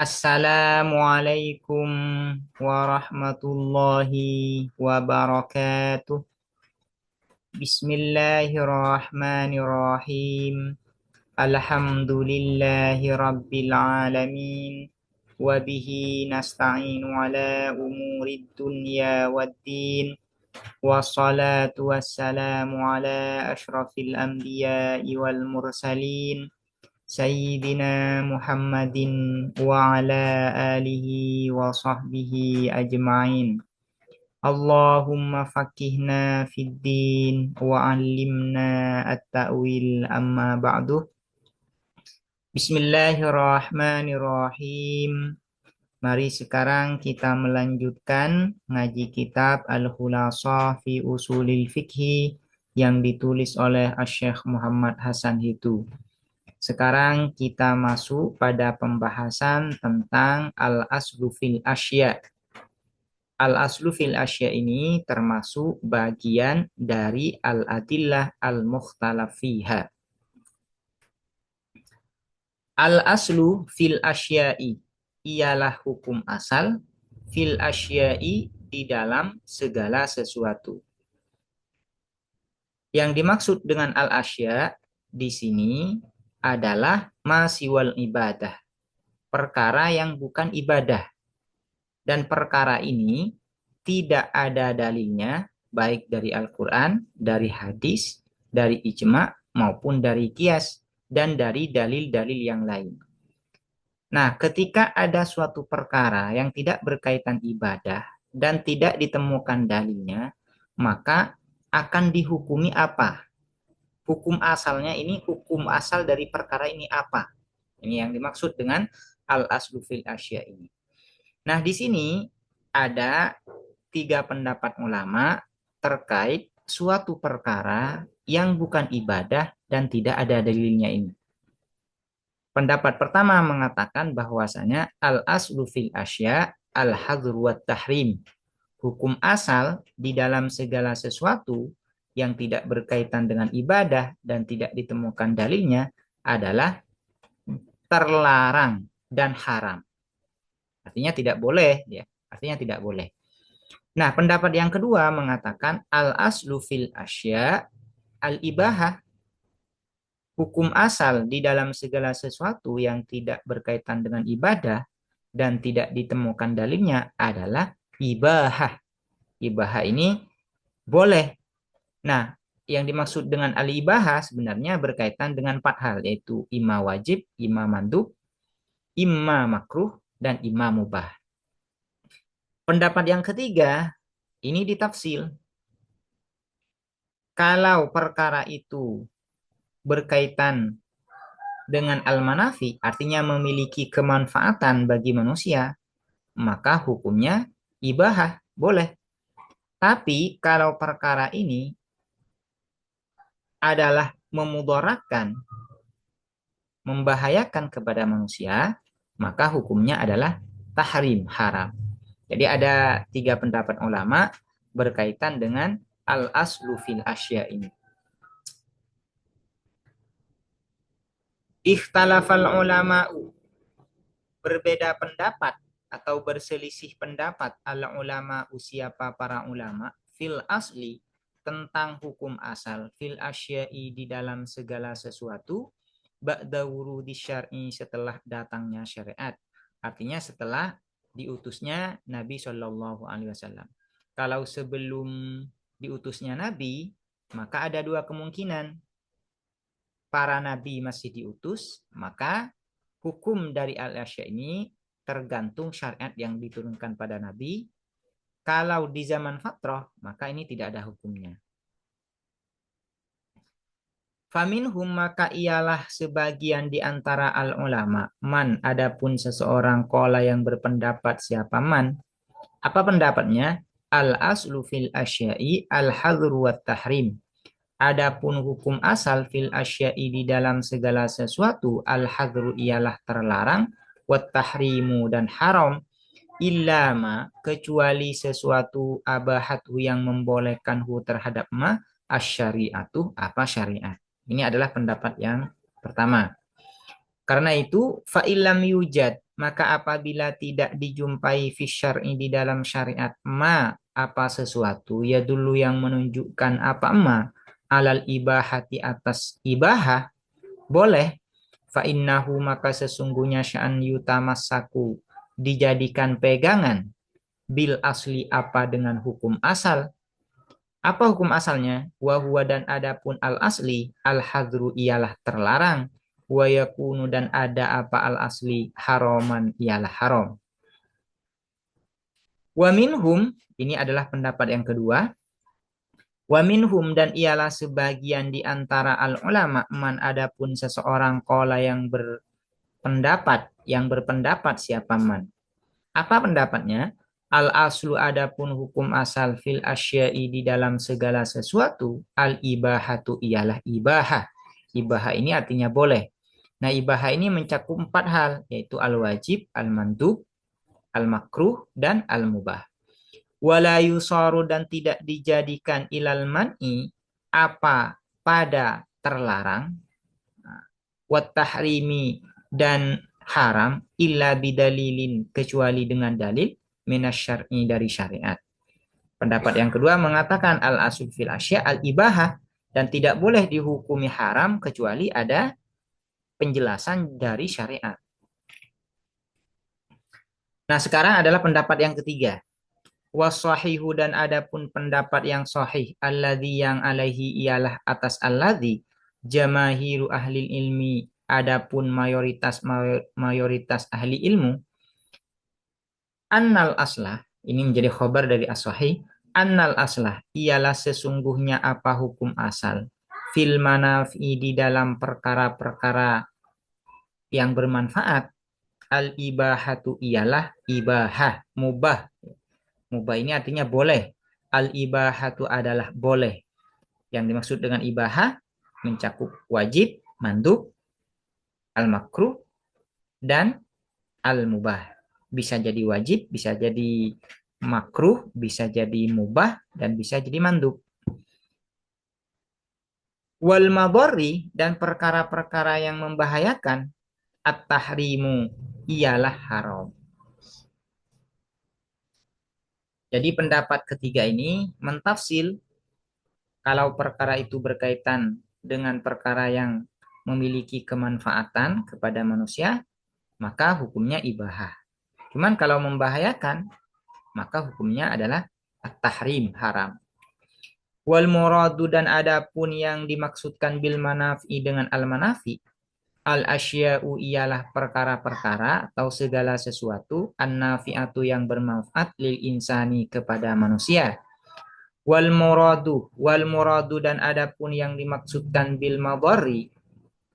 Assalamualaikum warahmatullahi wabarakatuh. Bismillahirrahmanirrahim. Alhamdulillahi rabbil alamin. Wabihi nasta'inu ala umurid dunya waddin. Wassalatu wassalamu ala ashrafil anbiya'i wal mursalin. Sayyidina Muhammadin wa ala alihi wa sahbihi ajma'in. Allahumma fakihna fid din wa 'allimna at-ta'wil amma ba'du. Bismillahirrahmanirrahim. Mari sekarang kita melanjutkan ngaji kitab Al-Khulasah fi Usulil Fiqhi yang ditulis oleh Asy-Syaikh Muhammad Hasan Hitu. Sekarang kita masuk pada pembahasan tentang al-aslu fil asya. Al-aslu fil asya ini termasuk bagian dari al-adillah al-mukhtalaf fiha. Al-aslu fil asya'i ialah hukum asal fil asya'i di dalam segala sesuatu. Yang dimaksud dengan al-asya di sini adalah masiwal ibadah, perkara yang bukan ibadah. Dan perkara ini tidak ada dalilnya, baik dari Al-Quran, dari hadis, dari ijma' maupun dari qiyas, dan dari dalil-dalil yang lain. Nah, ketika ada suatu perkara yang tidak berkaitan ibadah dan tidak ditemukan dalilnya, maka akan dihukumi apa? Hukum asalnya ini, hukum asal dari perkara ini apa? Ini yang dimaksud dengan al-aslu fil asya ini. Nah, di sini ada 3 pendapat ulama terkait suatu perkara yang bukan ibadah dan tidak ada dalilnya ini. Pendapat pertama mengatakan bahwasanya al-aslu fil asya al-hadr wa tahrim. Hukum asal di dalam segala sesuatu yang tidak berkaitan dengan ibadah dan tidak ditemukan dalilnya adalah terlarang dan haram. Artinya tidak boleh, ya. Artinya tidak boleh. Nah, pendapat yang kedua mengatakan al-aslu fil asya al-ibahah. Hukum asal di dalam segala sesuatu yang tidak berkaitan dengan ibadah dan tidak ditemukan dalilnya adalah ibahah. Ibahah ini boleh. Nah, yang dimaksud dengan al-ibahah sebenarnya berkaitan dengan 4 hal, yaitu imma wajib, imma mandub, imma makruh, dan imma mubah. Pendapat yang ketiga, ini ditafsil. Kalau perkara itu berkaitan dengan al-manafi, artinya memiliki kemanfaatan bagi manusia, maka hukumnya ibahah, boleh. Tapi kalau perkara ini adalah memudaratkan, membahayakan kepada manusia, maka hukumnya adalah tahrim, haram. Jadi ada 3 pendapat ulama berkaitan dengan al-aslu fil asya ini. Ikhtalafal ulama'u, berbeda pendapat atau berselisih pendapat ala ulama siapa para ulama fil asli tentang hukum asal fil asya'i di dalam segala sesuatu ba'da wurudi syar'i setelah datangnya syariat. Artinya setelah diutusnya Nabi Shallallahu Alaihi Wasallam. Kalau sebelum diutusnya Nabi, maka ada 2 kemungkinan. Para Nabi masih diutus, maka hukum dari al-asya ini tergantung syariat yang diturunkan pada Nabi. Kalau di zaman fatrah, maka ini tidak ada hukumnya. Faminhum, maka ialah sebagian di antara al-ulama. Man, adapun seseorang qala yang berpendapat siapa man. Apa pendapatnya? Al-aslu fil asya'i al-hadru wat tahrim. Adapun hukum asal fil asya'i di dalam segala sesuatu al-hadru ialah terlarang wat tahrimu dan haram illama kecuali sesuatu abahatu yang membolehkanhu terhadap ma asyariatu apa syariat. Ini adalah pendapat yang pertama. Karena itu fa'ilam yujad, maka apabila tidak dijumpai fi syar'i di dalam syariat ma apa sesuatu ya dulu yang menunjukkan apa ma alal ibahati atas ibahah boleh fa'innahu maka sesungguhnya sya'an yutamassaku dijadikan pegangan bil asli apa dengan hukum asal. Apa hukum asalnya? Wa huwa dan adapun al asli al hadru ialah terlarang. Wa yakunu dan ada apa al asli haraman ialah haram. Wa minhum ini adalah pendapat yang kedua. Wa minhum dan ialah sebagian di antara al ulama man adapun seseorang qala yang berpendapat siapa man. Apa pendapatnya? Al aslu adapun hukum asal fil asya'i di dalam segala sesuatu al ibahatu ialah ibahah. Ibahah ini artinya boleh. Nah, ibahah ini mencakup 4 hal, yaitu al wajib, al mandub, al makruh dan al mubah. Wala yusaru dan tidak dijadikan ilal man'i apa pada terlarang, wat tahrimi dan haram illa bidalilin kecuali dengan dalil minasyar'i dari syariat. Pendapat yang kedua mengatakan al asul fil asya al ibahah dan tidak boleh dihukumi haram kecuali ada penjelasan dari syariat. Nah, sekarang adalah pendapat yang ketiga. Wasahihu dan adapun pendapat yang sahih alladzi yang alaihi ialah atas alladzi jamahiru ahli ilmi adapun mayoritas ahli ilmu annal aslah ini menjadi khobar dari as-sahih annal aslah ialah sesungguhnya apa hukum asal fil manafi di dalam perkara-perkara yang bermanfaat al ibahatu ialah ibahah mubah. Mubah ini artinya boleh. Al-ibahatu adalah boleh. Yang dimaksud dengan ibahah mencakup wajib, mandub, al-makruh, dan al-mubah. Bisa jadi wajib, bisa jadi makruh, bisa jadi mubah, dan bisa jadi mandub. Wal madhari dan perkara-perkara yang membahayakan at-tahrimu ialah haram. Jadi pendapat ketiga ini mentafsil kalau perkara itu berkaitan dengan perkara yang memiliki kemanfaatan kepada manusia, maka hukumnya ibahah. Cuman kalau membahayakan, maka hukumnya adalah at-tahrim, haram. Wal muradu dan adapun yang dimaksudkan bil manafi dengan al manafi, al asya'u ialah perkara-perkara atau segala sesuatu an-nafi'atu yang bermanfaat lil insani kepada manusia. Wal muradu dan adapun yang dimaksudkan bil madhari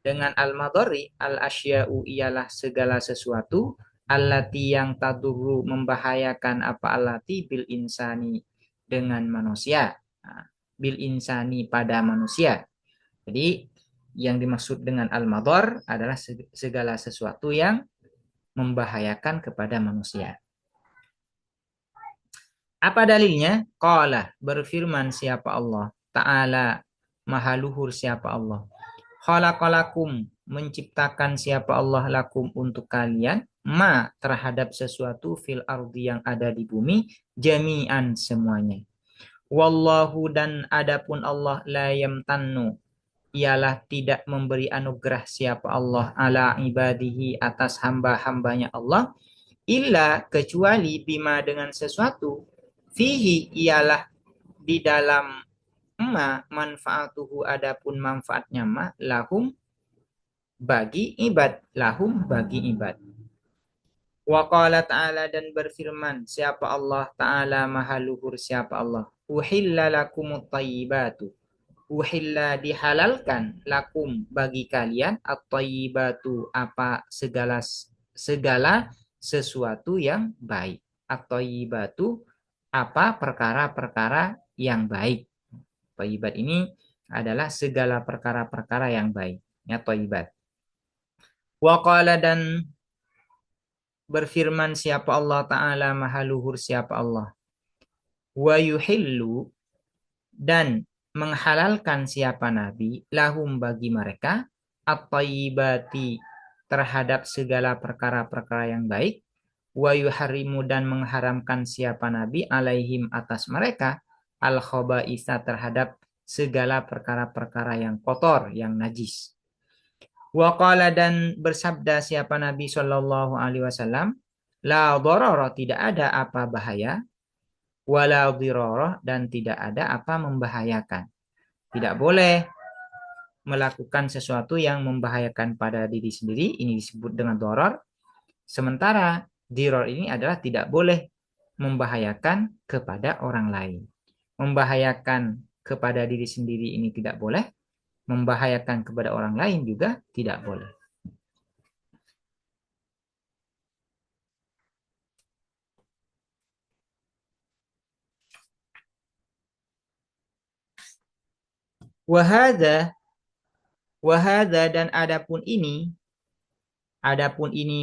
dengan al madhari al asya'u ialah segala sesuatu allati yang tadurru membahayakan apa allati bil insani dengan manusia. Nah, bil insani pada manusia. Jadi yang dimaksud dengan al madhar adalah segala sesuatu yang membahayakan kepada manusia. Apa dalilnya? Qala berfirman siapa Allah Ta'ala maha luhur siapa Allah. Khalaqalakum menciptakan siapa Allah lakum untuk kalian ma terhadap sesuatu fil ardi yang ada di bumi jami'an semuanya. Wallahu dan adapun Allah la yamtannu ialah tidak memberi anugerah siapa Allah ala ibadihi atas hamba-hambanya Allah illa kecuali bima dengan sesuatu fihi ialah di dalam ma manfaatuhu adapun manfaatnya ma lahum bagi ibad. Wa qala ta'ala dan berfirman siapa Allah ta'ala maha luhur siapa Allah uhilla lakumut thayyibatu uhilla dihalalkan lakum bagi kalian at-thayyibatu apa segala sesuatu yang baik at-thayyibatu apa perkara-perkara yang baik. Thayyibat ini adalah segala perkara-perkara yang baik ya thayyibat. Wa qala dan berfirman siapa Allah Ta'ala maha luhur siapa Allah wa yuhillu dan menghalalkan siapa Nabi lahum bagi mereka at-thayyibati terhadap segala perkara-perkara yang baik, wa yuharrimu dan mengharamkan siapa nabi alaihim atas mereka al khaba'itha terhadap segala perkara-perkara yang kotor, yang najis. Wa qala dan bersabda siapa Nabi Shallallahu alaihi wasallam, la dharara tidak ada apa bahaya, wala dhirara dan tidak ada apa membahayakan. Tidak boleh melakukan sesuatu yang membahayakan pada diri sendiri, ini disebut dengan dharar. Sementara dhirar ini adalah tidak boleh membahayakan kepada orang lain. Membahayakan kepada diri sendiri ini tidak boleh, membahayakan kepada orang lain juga tidak boleh. Wahada, wahada dan adapun ini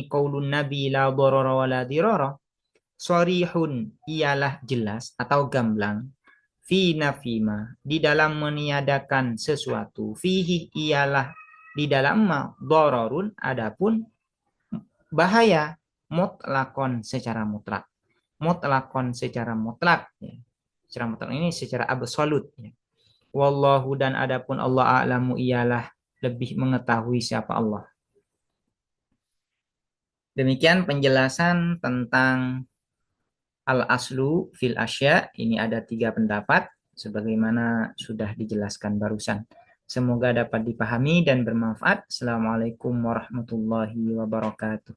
qaulun nabi la dharara wa la dirara, sharihun ialah jelas atau gamblang, fi nafima di dalam meniadakan sesuatu, fihi ialah di dalam ma dhararun adapun bahaya, mutlakon secara mutlak, mutlakon secara mutlak ya. Secara mutlak ini secara absolut ya. Wallahu dan adapun Allah a'lamu ialah lebih mengetahui siapa Allah. Demikian penjelasan tentang al-aslu fil asya. Ini ada 3 pendapat sebagaimana sudah dijelaskan barusan. Semoga dapat dipahami dan bermanfaat. Assalamualaikum warahmatullahi wabarakatuh.